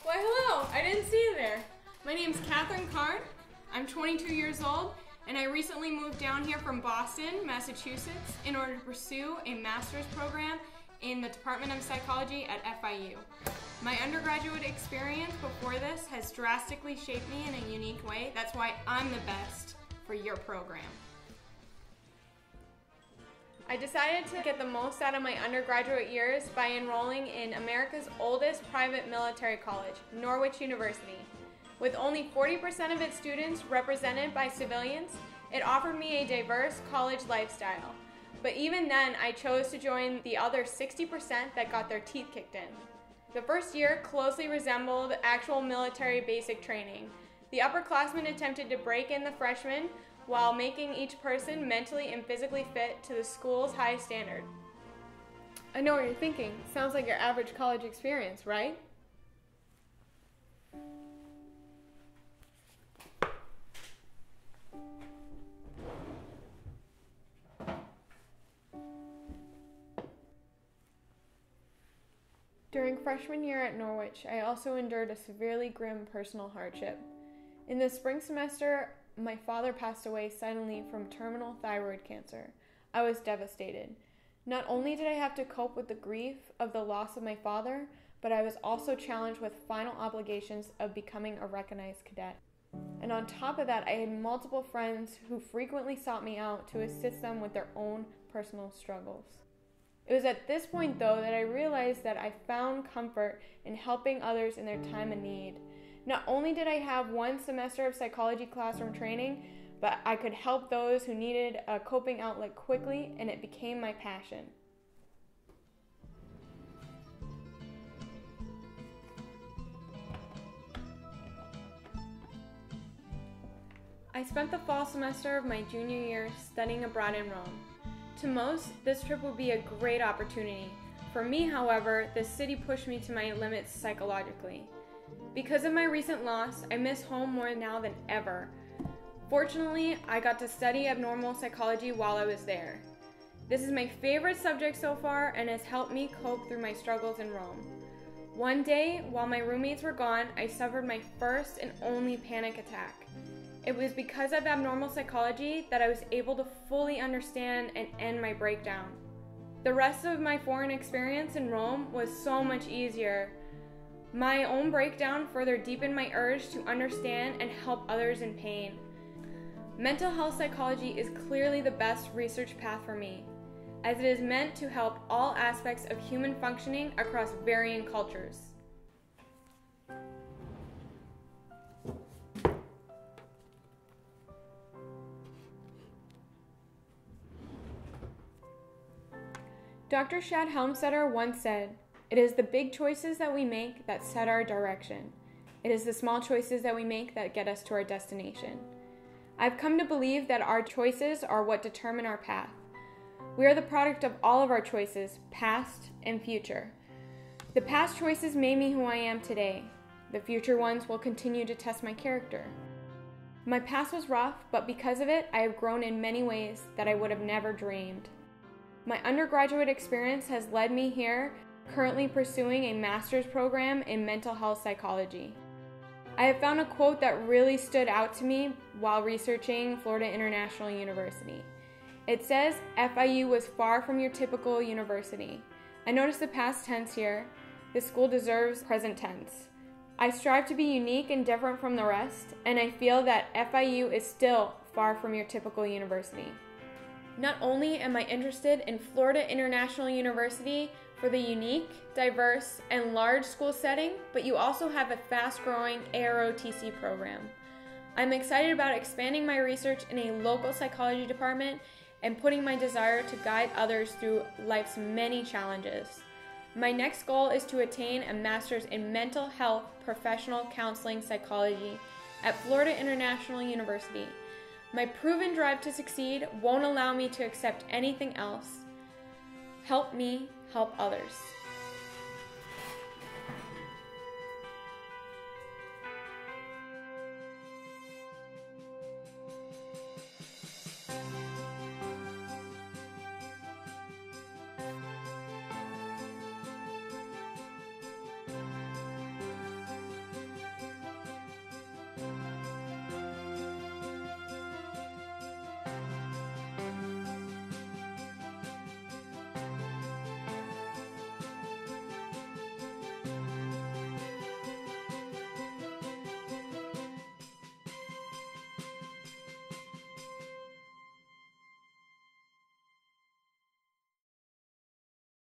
Why, hello. I didn't see you there. My name's Kathryn Carne. I'm 22 years old, and I recently moved down here from Boston, Massachusetts, in order to pursue a master's program in the Department of Psychology at FIU. My undergraduate experience before this has drastically shaped me in a unique way. That's why I'm the best for your program. I decided to get the most out of my undergraduate years by enrolling in America's oldest private military college, Norwich University. With only 40% of its students represented by civilians, it offered me a diverse college lifestyle. But even then, I chose to join the other 60% that got their teeth kicked in. The first year closely resembled actual military basic training. The upperclassmen attempted to break in the freshmen while making each person mentally and physically fit to the school's high standard. I know what you're thinking. Sounds like your average college experience, right? During freshman year at Norwich, I also endured a severely grim personal hardship. In the spring semester, my father passed away suddenly from terminal thyroid cancer. I was devastated. Not only did I have to cope with the grief of the loss of my father, but I was also challenged with final obligations of becoming a recognized cadet. And on top of that, I had multiple friends who frequently sought me out to assist them with their own personal struggles. It was at this point, though, that I realized that I found comfort in helping others in their time of need. Not only did I have one semester of psychology classroom training, but I could help those who needed a coping outlet quickly, and it became my passion. I spent the fall semester of my junior year studying abroad in Rome. To most, this trip would be a great opportunity. For me, however, the city pushed me to my limits psychologically. Because of my recent loss, I miss home more now than ever. Fortunately, I got to study abnormal psychology while I was there. This is my favorite subject so far and has helped me cope through my struggles in Rome. One day, while my roommates were gone, I suffered my first and only panic attack. It was because of abnormal psychology that I was able to fully understand and end my breakdown. The rest of my foreign experience in Rome was so much easier. My own breakdown further deepened my urge to understand and help others in pain. Mental health psychology is clearly the best research path for me, as it is meant to help all aspects of human functioning across varying cultures. Dr. Shad Helmstetter once said, "It is the big choices that we make that set our direction. It is the small choices that we make that get us to our destination." I've come to believe that our choices are what determine our path. We are the product of all of our choices, past and future. The past choices made me who I am today. The future ones will continue to test my character. My past was rough, but because of it, I have grown in many ways that I would have never dreamed. My undergraduate experience has led me here, currently pursuing a master's program in mental health psychology. I have found a quote that really stood out to me while researching Florida International University. It says, "FIU was far from your typical university." I noticed the past tense here. The school deserves present tense. I strive to be unique and different from the rest, and I feel that FIU is still far from your typical university. Not only am I interested in Florida International University for the unique, diverse, and large school setting, but you also have a fast-growing AROTC program. I'm excited about expanding my research in a local psychology department and putting my desire to guide others through life's many challenges. My next goal is to attain a master's in mental health professional counseling psychology at Florida International University. My proven drive to succeed won't allow me to accept anything else. Help me help others.